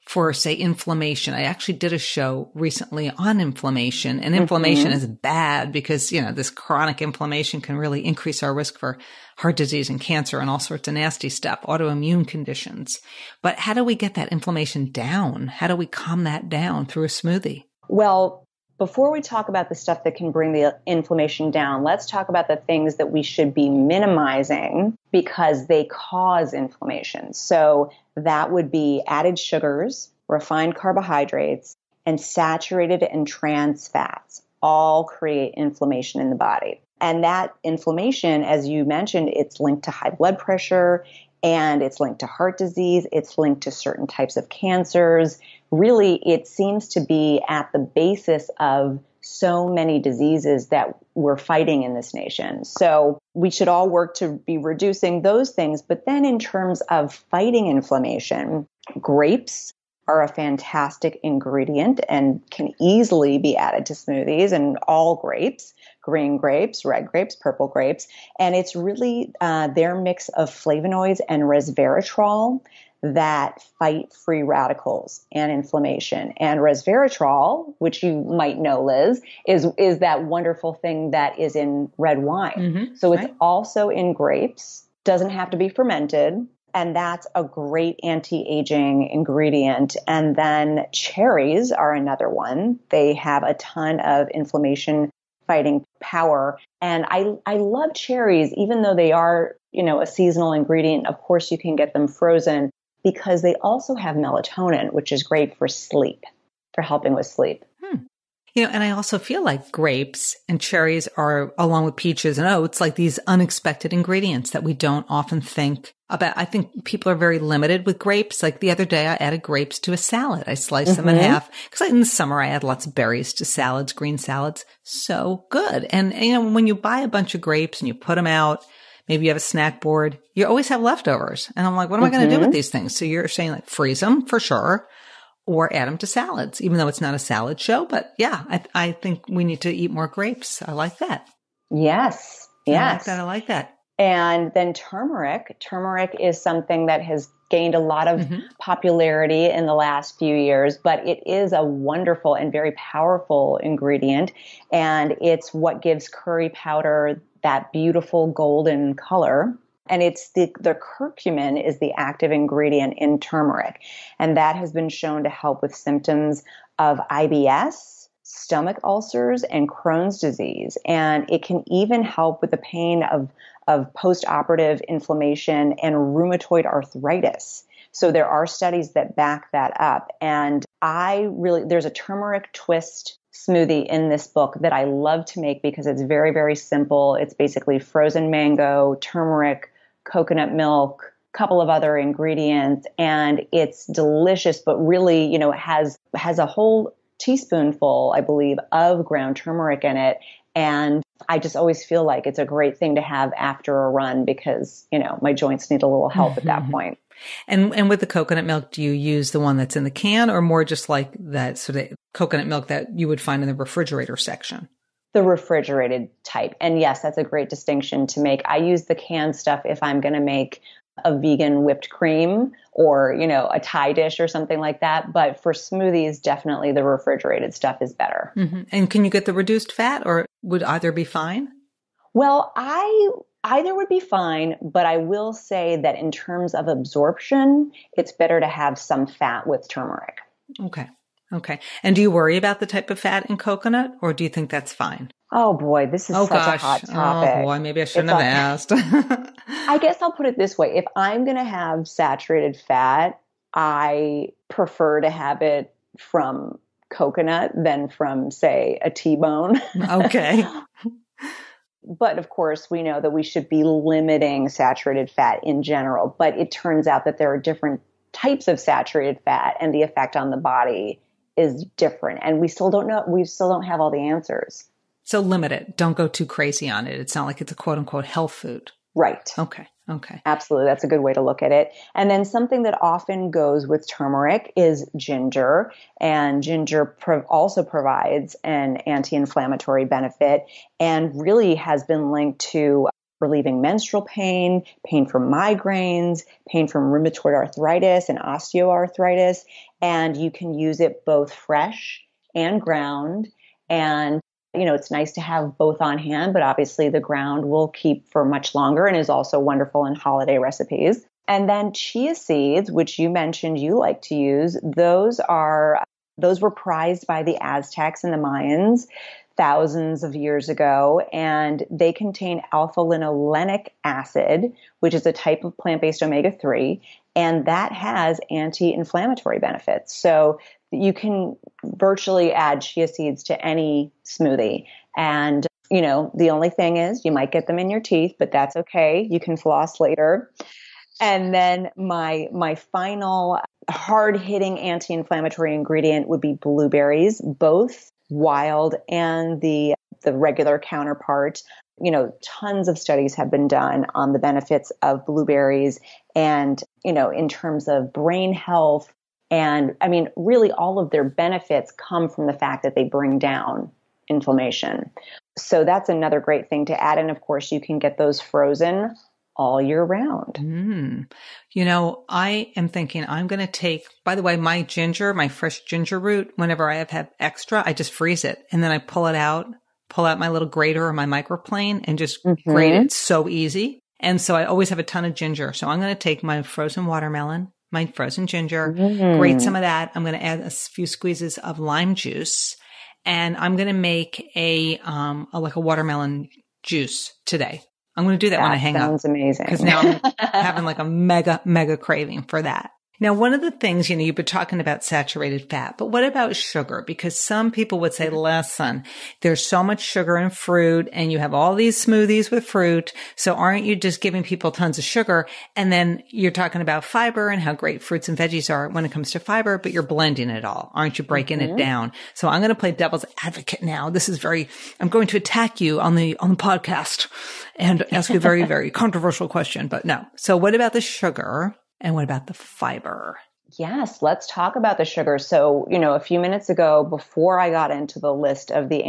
for, say, inflammation. I actually did a show recently on inflammation, and inflammation is bad because, this chronic inflammation can really increase our risk for heart disease and cancer and all sorts of nasty stuff, autoimmune conditions. But how do we get that inflammation down? How do we calm that down through a smoothie? Well, before we talk about the stuff that can bring the inflammation down, let's talk about the things that we should be minimizing because they cause inflammation. So that would be added sugars, refined carbohydrates, and saturated and trans fats all create inflammation in the body. And that inflammation, as you mentioned, it's linked to high blood pressure. And it's linked to heart disease. It's linked to certain types of cancers. Really, it seems to be at the basis of so many diseases that we're fighting in this nation. So we should all work to be reducing those things. But then in terms of fighting inflammation, grapes are a fantastic ingredient and can easily be added to smoothies, and all grapes, green grapes, red grapes, purple grapes. And it's really their mix of flavonoids and resveratrol that fight free radicals and inflammation. And resveratrol, which you might know, Liz, is that wonderful thing that is in red wine. Mm-hmm. So it's also in grapes, doesn't have to be fermented. And that's a great anti-aging ingredient. And then cherries are another one. They have a ton of inflammation fighting power. And I love cherries, even though they are, a seasonal ingredient. Of course, you can get them frozen because they also have melatonin, which is great for sleep, for helping with sleep. And I also feel like grapes and cherries are, along with peaches and oats, like these unexpected ingredients that we don't often think about. I think people are very limited with grapes. Like the other day, I added grapes to a salad. I sliced them in half because in the summer, I add lots of berries to salads, green salads. So good. And, when you buy a bunch of grapes and you put them out, maybe you have a snack board, you always have leftovers. And I'm like, what am I going to do with these things? So you're saying like freeze them for sure, or add them to salads, even though it's not a salad show. But yeah, I think we need to eat more grapes. I like that. Yes. Yes. I like that. And then turmeric. Turmeric is something that has gained a lot of popularity in the last few years, but it is a wonderful and very powerful ingredient. And it's what gives curry powder that beautiful golden color. And it's the curcumin is the active ingredient in turmeric. And that has been shown to help with symptoms of IBS, stomach ulcers, and Crohn's disease. And it can even help with the pain of post-operative inflammation and rheumatoid arthritis. So there are studies that back that up. And there's a turmeric twist smoothie in this book that I love to make because it's very, very simple. It's basically frozen mango, turmeric, coconut milk, a couple of other ingredients, and it's delicious, but really, has a whole teaspoonful, I believe, of ground turmeric in it. And I just always feel like it's a great thing to have after a run because, my joints need a little help at that point. And with the coconut milk, do you use the one that's in the can or more just like that sort of coconut milk that you would find in the refrigerator section? The refrigerated type. And yes, that's a great distinction to make. I use the canned stuff if I'm going to make a vegan whipped cream or, a Thai dish or something like that. But for smoothies, definitely the refrigerated stuff is better. Mm-hmm. And can you get the reduced fat or would either be fine? Well, either would be fine, but I will say that in terms of absorption, it's better to have some fat with turmeric. Okay. And do you worry about the type of fat in coconut or do you think that's fine? Oh boy, this is such a hot topic. Oh boy, maybe I shouldn't have asked. I guess I'll put it this way. If I'm going to have saturated fat, I prefer to have it from coconut than from, say, a T-bone. Okay. But of course, we know that we should be limiting saturated fat in general. But it turns out that there are different types of saturated fat and the effect on the body is different. And we still don't know. We still don't have all the answers. So limit it. Don't go too crazy on it. It's not like it's a quote unquote health food. Right. Okay. Absolutely. That's a good way to look at it. And then something that often goes with turmeric is ginger. And ginger also provides an anti-inflammatory benefit and really has been linked to relieving menstrual pain, pain from migraines, pain from rheumatoid arthritis and osteoarthritis. And you can use it both fresh and ground. And it's nice to have both on hand, but obviously the ground will keep for much longer and is also wonderful in holiday recipes. And then chia seeds, which you mentioned you like to use, those were prized by the Aztecs and the Mayans thousands of years ago, and they contain alpha-linolenic acid, which is a type of plant-based omega-3, and that has anti-inflammatory benefits. So you can virtually add chia seeds to any smoothie. And, the only thing is you might get them in your teeth, but that's okay. You can floss later. And then my final hard-hitting anti-inflammatory ingredient would be blueberries, both wild and the regular counterpart. Tons of studies have been done on the benefits of blueberries and, in terms of brain health. And I mean, really all of their benefits come from the fact that they bring down inflammation. So that's another great thing to add. And of course, you can get those frozen all year round. I am thinking I'm going to take, by the way, my fresh ginger root, whenever I have extra, I just freeze it. And then I pull out my little grater or my microplane and just grate it. It's so easy. And so I always have a ton of ginger. So I'm going to take my frozen watermelon, my frozen ginger, grate some of that. I'm going to add a few squeezes of lime juice, and I'm going to make a watermelon juice today. I'm going to do that when I hang up. Sounds amazing. Because now I'm having like a mega craving for that. Now, one of the things, you've been talking about saturated fat, but what about sugar? Because some people would say, listen, there's so much sugar in fruit and you have all these smoothies with fruit. So aren't you just giving people tons of sugar? And then you're talking about fiber and how great fruits and veggies are when it comes to fiber, but you're blending it all. Aren't you breaking it down? So I'm going to play devil's advocate now. I'm going to attack you on the podcast and ask you a very, very controversial question, but no. So what about the sugar? And what about the fiber? Yes, let's talk about the sugar. So, a few minutes ago, before I got into the list of the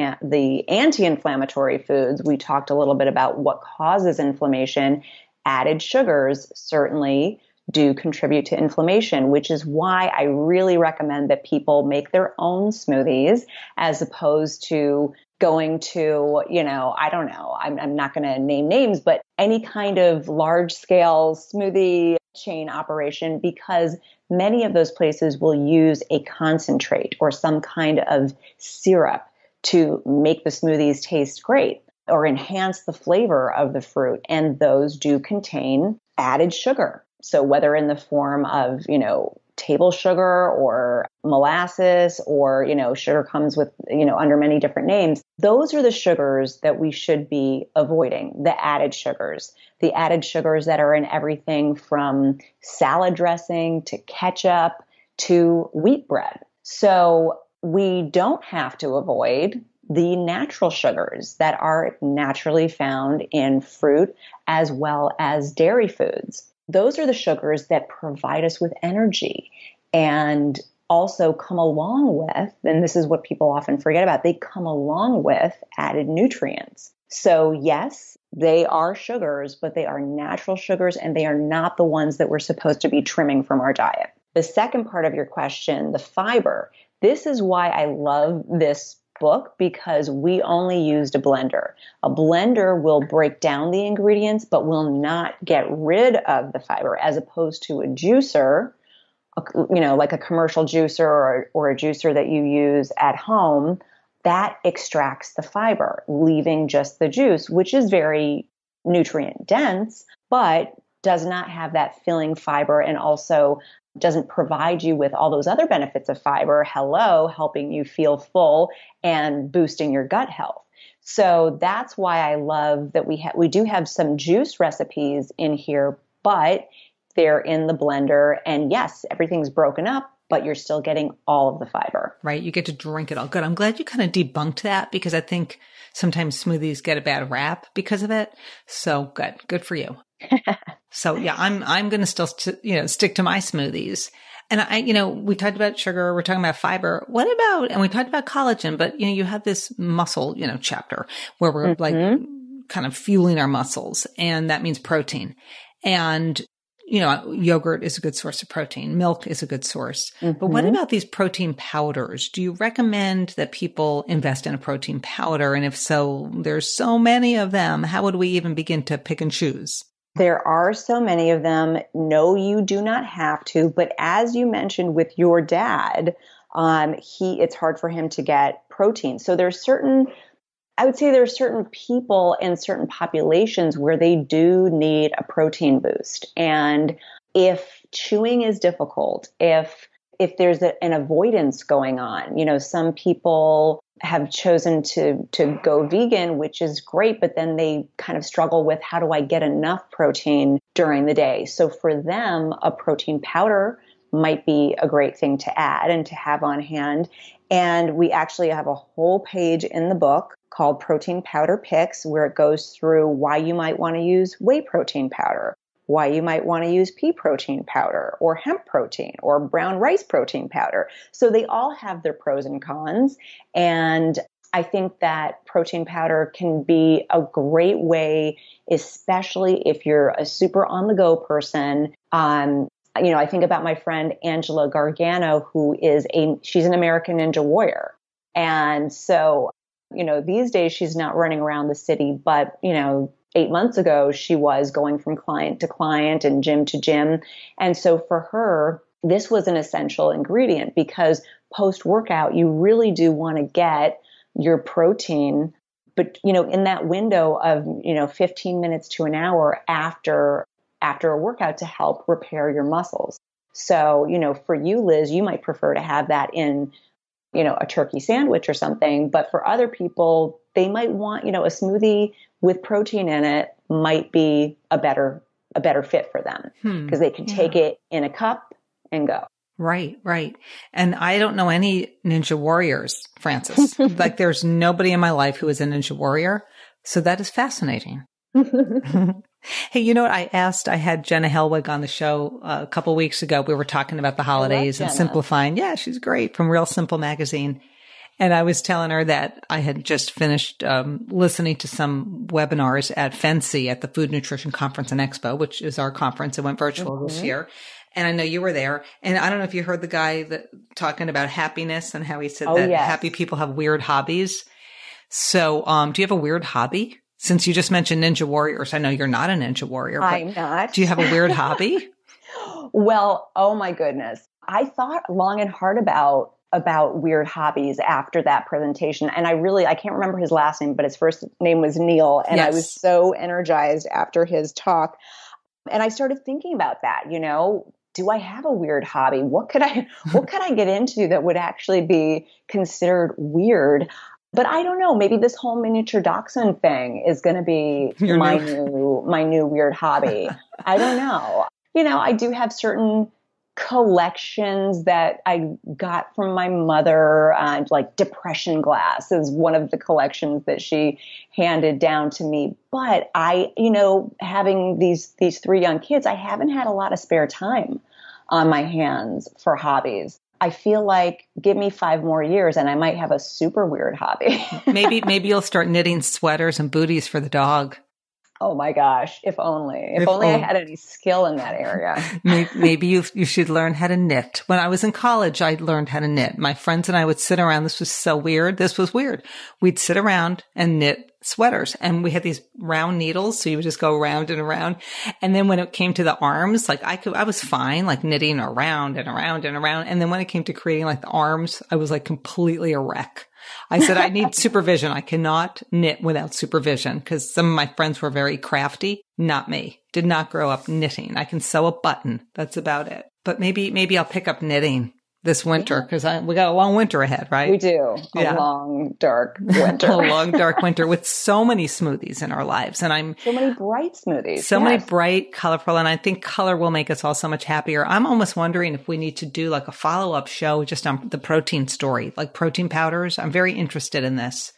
anti-inflammatory foods, we talked a little bit about what causes inflammation. Added sugars certainly do contribute to inflammation, which is why I really recommend that people make their own smoothies as opposed to going to, I don't know, I'm not going to name names, but any kind of large scale smoothie chain operation, because many of those places will use a concentrate or some kind of syrup to make the smoothies taste great or enhance the flavor of the fruit. And those do contain added sugar. So whether in the form of, table sugar or molasses or, sugar comes with, under many different names. Those are the sugars that we should be avoiding, the added sugars that are in everything from salad dressing to ketchup to wheat bread. So we don't have to avoid the natural sugars that are naturally found in fruit as well as dairy foods. Those are the sugars that provide us with energy and also come along with, and this is what people often forget about, they come along with added nutrients. So yes, they are sugars, but they are natural sugars and they are not the ones that we're supposed to be trimming from our diet. The second part of your question, the fiber, this is why I love this book, because we only used a blender. A blender will break down the ingredients, but will not get rid of the fiber, as opposed to a juicer, like a commercial juicer or a juicer that you use at home, that extracts the fiber, leaving just the juice, which is very nutrient dense, but does not have that filling fiber and also doesn't provide you with all those other benefits of fiber, helping you feel full and boosting your gut health. So that's why I love that we do have some juice recipes in here, but they're in the blender. And yes, everything's broken up, but you're still getting all of the fiber. Right. You get to drink it all. Good. I'm glad you kind of debunked that, because I think sometimes smoothies get a bad rap because of it. So good. Good for you. So yeah, I'm going to still, stick to my smoothies. And we talked about sugar, we're talking about fiber. What about, and we talked about collagen, but you have this muscle, chapter where we're like kind of fueling our muscles, and that means protein. And, yogurt is a good source of protein. Milk is a good source. But what about these protein powders? Do you recommend that people invest in a protein powder? And if so, there's so many of them. How would we even begin to pick and choose? There are so many of them. No, you do not have to. But as you mentioned with your dad, it's hard for him to get protein. So I would say there are certain people in certain populations where they do need a protein boost. And if chewing is difficult, if there's an avoidance going on, some people have chosen to go vegan, which is great, but then they kind of struggle with how do I get enough protein during the day? So for them, a protein powder might be a great thing to add and to have on hand. And we actually have a whole page in the book called Protein Powder Picks, where it goes through why you might want to use whey protein powder, why you might want to use pea protein powder or hemp protein or brown rice protein powder. So they all have their pros and cons. And I think that protein powder can be a great way, especially if you're a super on the go person. I think about my friend Angela Gargano, she's an American Ninja Warrior. And so, these days she's not running around the city, but, 8 months ago, she was going from client to client and gym to gym. And so for her, this was an essential ingredient because post-workout, you really do want to get your protein, but, in that window of, 15 minutes to an hour after a workout to help repair your muscles. So, for you, Liz, you might prefer to have that in, a turkey sandwich or something. But for other people, they might want, a smoothie with protein in it might be a better fit for them because they can take it in a cup and go. Right, right. And I don't know any ninja warriors, Frances. Like there's nobody in my life who is a ninja warrior. So that is fascinating. Hey, you know what I had Jenna Helwig on the show a couple weeks ago. We were talking about the holidays and simplifying. Yeah, she's great from Real Simple Magazine. And I was telling her that I had just finished listening to some webinars at FNCE at the Food Nutrition Conference and Expo, which is our conference. It went virtual this year. And I know you were there. And I don't know if you heard the guy talking about happiness and how he said happy people have weird hobbies. So do you have a weird hobby? Since you just mentioned Ninja Warriors, I know you're not a Ninja Warrior. But I'm not. Do you have a weird hobby? Well, oh my goodness. I thought long and hard about weird hobbies after that presentation. And I can't remember his last name, but his first name was Neil. And I was so energized after his talk. And I started thinking about that, do I have a weird hobby? What could I get into that would actually be considered weird? But I don't know, maybe this whole miniature dachshund thing is going to be my new weird hobby. I don't know. I do have certain collections that I got from my mother, like depression glass is one of the collections that she handed down to me. But having these 3 young kids, I haven't had a lot of spare time on my hands for hobbies. I feel like give me 5 more years and I might have a super weird hobby. Maybe you'll start knitting sweaters and booties for the dog. Oh my gosh, if only I had any skill in that area. Maybe you should learn how to knit. When I was in college, I learned how to knit. My friends and I would sit around. This was so weird. This was weird. We'd sit around and knit sweaters, and we had these round needles. So you would just go around and around. And then when it came to the arms, like I was fine, like knitting around and around and around. And then when it came to creating like the arms, I was like completely a wreck. I said, I need supervision. I cannot knit without supervision because some of my friends were very crafty. Not me. Did not grow up knitting. I can sew a button. That's about it. But maybe I'll pick up knitting this winter because we got a long winter ahead, right? We do. A long, dark winter. A long, dark winter with so many smoothies in our lives. And so many bright smoothies. So many bright, colorful. And I think color will make us all so much happier. I'm almost wondering if we need to do like a follow-up show just on the protein story, like protein powders. I'm very interested in this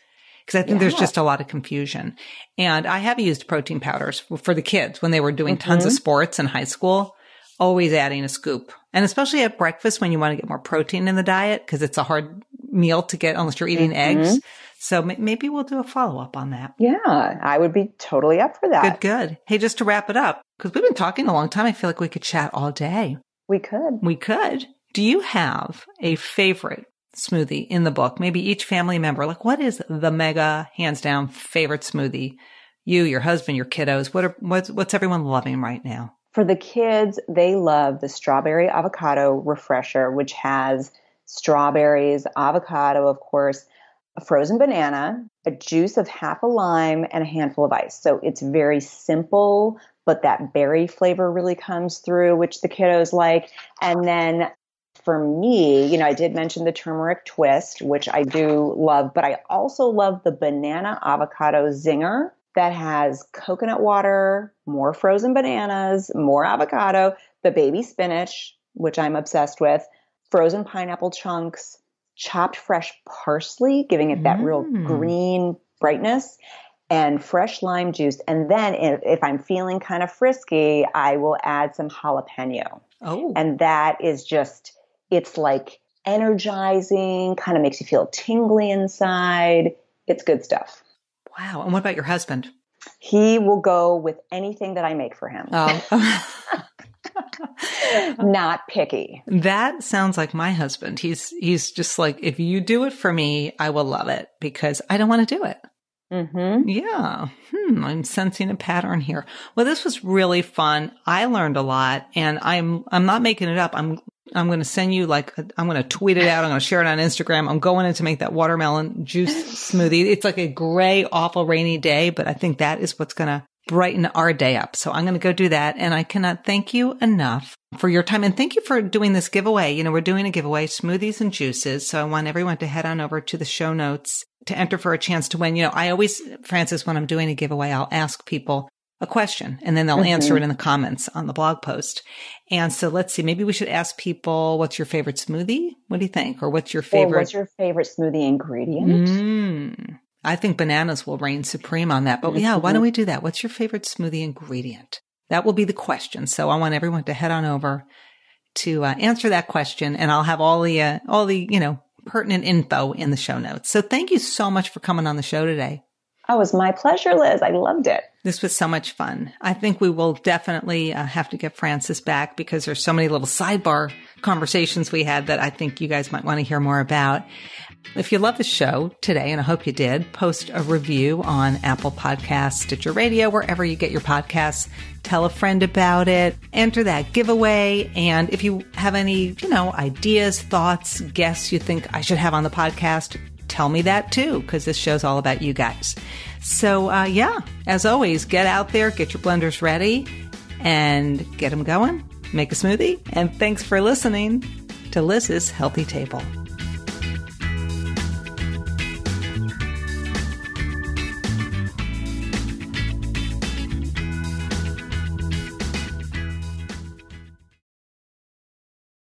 because I think there's just a lot of confusion. And I have used protein powders for the kids when they were doing tons of sports in high school. Always adding a scoop. And especially at breakfast when you want to get more protein in the diet because it's a hard meal to get unless you're eating eggs. So maybe we'll do a follow-up on that. Yeah, I would be totally up for that. Good. Hey, just to wrap it up, because we've been talking a long time, I feel like we could chat all day. We could. Do you have a favorite smoothie in the book? Maybe each family member, like what is the mega, hands down favorite smoothie? You, your husband, your kiddos, what's everyone loving right now? For the kids, they love the strawberry avocado refresher, which has strawberries, avocado, of course, a frozen banana, a juice of half a lime, and a handful of ice. So it's very simple, but that berry flavor really comes through, which the kiddos like. And then for me, I did mention the turmeric twist, which I do love, but I also love the banana avocado zinger that has coconut water, more frozen bananas, more avocado, the baby spinach, which I'm obsessed with, frozen pineapple chunks, chopped fresh parsley, giving it that real green brightness, and fresh lime juice. And then if I'm feeling kind of frisky, I will add some jalapeno. Oh. And that is just, it's like energizing, kind of makes you feel tingly inside. It's good stuff. Wow. And what about your husband? He will go with anything that I make for him. Oh. Not picky. That sounds like my husband. He's just like, if you do it for me, I will love it because I don't want to do it. Mm-hmm. Yeah. I'm sensing a pattern here. Well, this was really fun. I learned a lot, and I'm not making it up. I'm going to send you I'm going to tweet it out. I'm going to share it on Instagram. I'm going in to make that watermelon juice smoothie. It's like a gray, awful, rainy day, but I think that is what's going to brighten our day up. So I'm going to go do that. And I cannot thank you enough for your time. And thank you for doing this giveaway. We're doing a giveaway, smoothies and juices. So I want everyone to head on over to the show notes to enter for a chance to win. I always, Frances, when I'm doing a giveaway, I'll ask people a question and then they'll answer it in the comments on the blog post. And so let's see, maybe we should ask people, what's your favorite smoothie? What do you think? Or what's your favorite smoothie ingredient? I think bananas will reign supreme on that. But yeah, why don't we do that? What's your favorite smoothie ingredient? That will be the question. So I want everyone to head on over to answer that question, and I'll have all the pertinent info in the show notes. So thank you so much for coming on the show today. Oh, it was my pleasure, Liz. I loved it. This was so much fun. I think we will definitely have to get Frances back because there's so many little sidebar conversations we had that I think you guys might want to hear more about. If you love the show today, and I hope you did, post a review on Apple Podcasts, Stitcher Radio, wherever you get your podcasts. Tell a friend about it. Enter that giveaway. And if you have any, ideas, thoughts, guests you think I should have on the podcast, tell me that too, because this show's all about you guys. So, as always, get out there, get your blenders ready, and get them going. Make a smoothie. And thanks for listening to Liz's Healthy Table.